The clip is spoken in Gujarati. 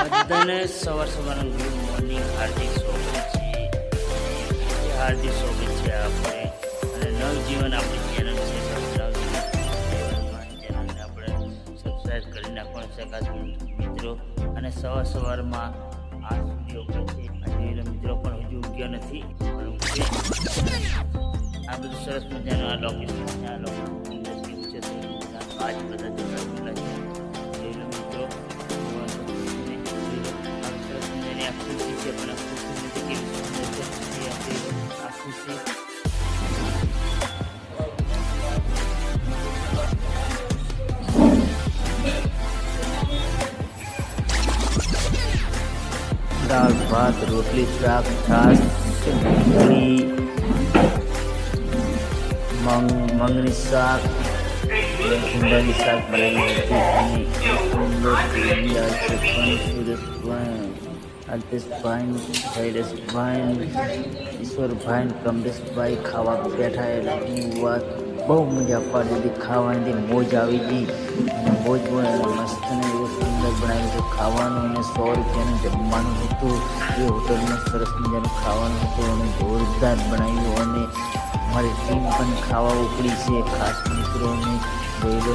બધાને સવારનું ગુડ મોર્નિંગ, હાર્દિક સ્વાગત છે. હાર્દિક સ્વાગત છે આપણે અને નવજીવન આપણી ચેનલ છે. ચેનલને આપણે સબસ્ક્રાઈબ કરી નાખવાનું છે ખાસ મિત્રો. અને સવારમાં આ સૂર્ય ઉગે છે. આજે મિત્રો પણ હજુ ઉગ્યો નથી, પણ ઉગશે. આ બધું સરસ મજાનું આ લોકેશન છે. આ લોકેશન છે આજ બધા જોડાયેલા છે. જોઈ લો મિત્રો, આ ખુશી છે, પણ આ ખુશી કેવી સુંદર છે. આ ખુશી દાળ ભાત રોટલી શાક છાશ ખીચડી મગની શાક ભીંડાની શાક બનાવી હતી. સુરેશભાઈ, અલ્પેશભાઈ, શૈલેષભાઈ, ઈશ્વરભાઈ, કમલેશભાઈ ખાવા બેઠા. એટલે વાત બહુ મજા પાડી દીધી. ખાવાની મોજ આવી ગઈ અને મોજ મસ્ત ને એવું સુંદર બનાવ્યું હતું ખાવાનું. અને 100 રૂપિયાનું જમવાનું હતું. એ હોટલમાં સરસ મજાનું ખાવાનું હતું અને જોરદાર બનાવ્યું. અને અમારી ટીમ પણ ખાવા ઉપડી છે ખાસ મિત્રોને જોઈ લો.